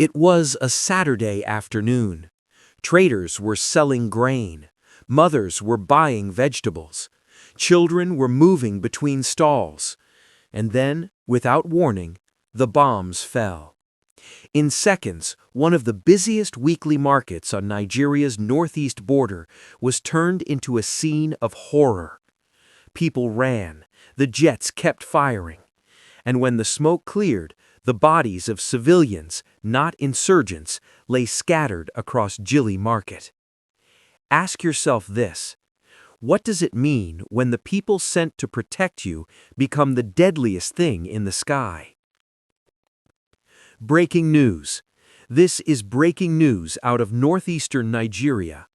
It was a Saturday afternoon. Traders were selling grain. Mothers were buying vegetables. Children were moving between stalls. And then, without warning, the bombs fell. In seconds, one of the busiest weekly markets on Nigeria's northeast border was turned into a scene of horror. People ran. The jets kept firing. And when the smoke cleared, the bodies of civilians, not insurgents, lay scattered across Jilli Market. Ask yourself this: what does it mean when the people sent to protect you become the deadliest thing in the sky? Breaking news. This is breaking news out of northeastern Nigeria.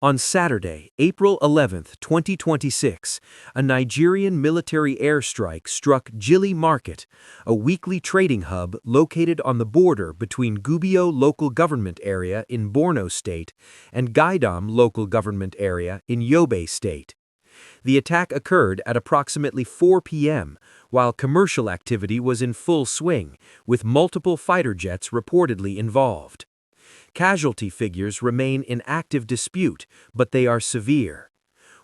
On Saturday, April 11, 2026, a Nigerian military airstrike struck Jilli Market, a weekly trading hub located on the border between Gubio local government area in Borno State and Gaidam local government area in Yobe State. The attack occurred at approximately 4 p.m., while commercial activity was in full swing, with multiple fighter jets reportedly involved. Casualty figures remain in active dispute, but they are severe.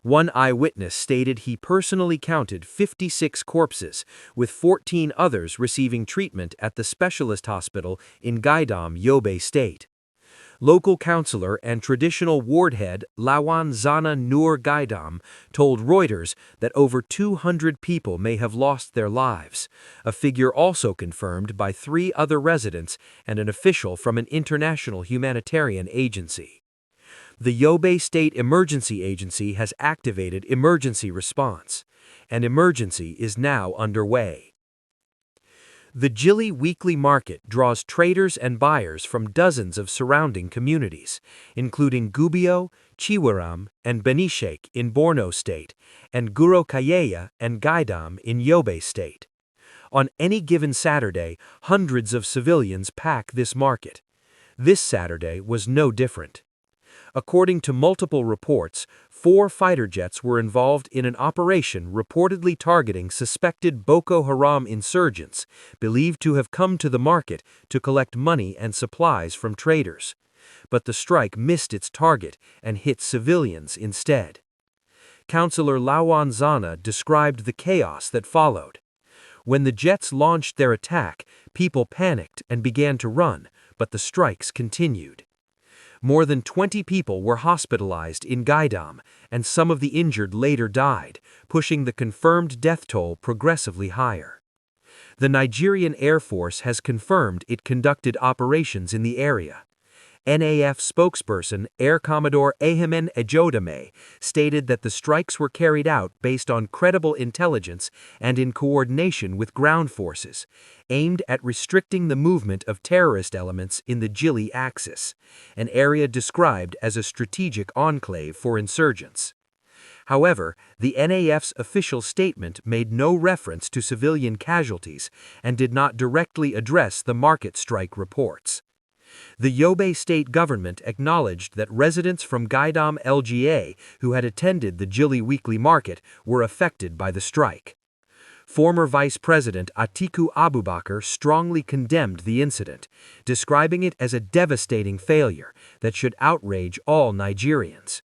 One eyewitness stated he personally counted 56 corpses, with 14 others receiving treatment at the specialist hospital in Gaidam, Yobe State. Local councillor and traditional ward head Lawan Zana Nur Gaidam told Reuters that over 200 people may have lost their lives, a figure also confirmed by 3 other residents and an official from an international humanitarian agency. The Yobe State Emergency Agency has activated emergency response. An emergency is now underway. The Jilli weekly market draws traders and buyers from dozens of surrounding communities, including Gubio, Chiwaram, and Benishek in Borno State, and Guro Kayeya and Gaidam in Yobe State. On any given Saturday, hundreds of civilians pack this market. This Saturday was no different. According to multiple reports, 4 fighter jets were involved in an operation reportedly targeting suspected Boko Haram insurgents, believed to have come to the market to collect money and supplies from traders. But the strike missed its target and hit civilians instead. Councillor Lawan Zana described the chaos that followed. When the jets launched their attack, people panicked and began to run, but the strikes continued. More than 20 people were hospitalized in Gaidam, and some of the injured later died, pushing the confirmed death toll progressively higher. The Nigerian Air Force has confirmed it conducted operations in the area. NAF spokesperson Air Commodore Ahimen Ejodame stated that the strikes were carried out based on credible intelligence and in coordination with ground forces, aimed at restricting the movement of terrorist elements in the Jilli axis, an area described as a strategic enclave for insurgents. However, the NAF's official statement made no reference to civilian casualties and did not directly address the market strike reports. The Yobe state government acknowledged that residents from Gaidam LGA who had attended the Jilli weekly market were affected by the strike. Former Vice President Atiku Abubakar strongly condemned the incident, describing it as a devastating failure that should outrage all Nigerians,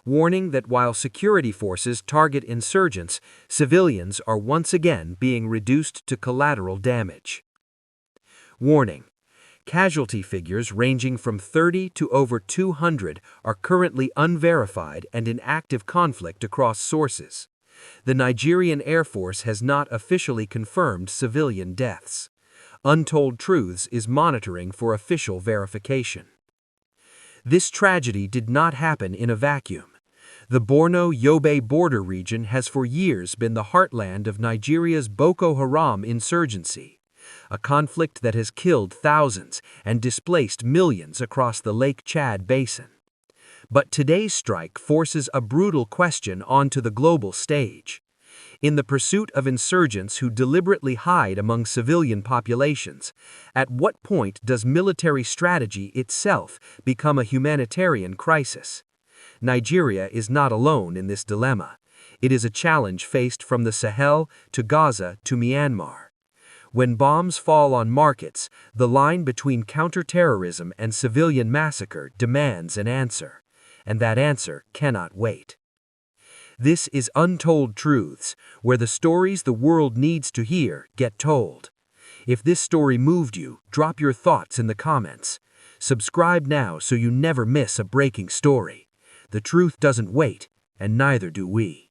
warning that while security forces target insurgents, civilians are once again being reduced to collateral damage. Warning: casualty figures ranging from 30 to over 200 are currently unverified and in active conflict across sources. The Nigerian Air Force has not officially confirmed civilian deaths. Untold Truths is monitoring for official verification. This tragedy did not happen in a vacuum. The Borno-Yobe border region has for years been the heartland of Nigeria's Boko Haram insurgency, a conflict that has killed thousands and displaced millions across the Lake Chad basin. But today's strike forces a brutal question onto the global stage. In the pursuit of insurgents who deliberately hide among civilian populations, at what point does military strategy itself become a humanitarian crisis? Nigeria is not alone in this dilemma. It is a challenge faced from the Sahel to Gaza to Myanmar. When bombs fall on markets, the line between counterterrorism and civilian massacre demands an answer, and that answer cannot wait. This is Untold Truths, where the stories the world needs to hear get told. If this story moved you, drop your thoughts in the comments. Subscribe now so you never miss a breaking story. The truth doesn't wait, and neither do we.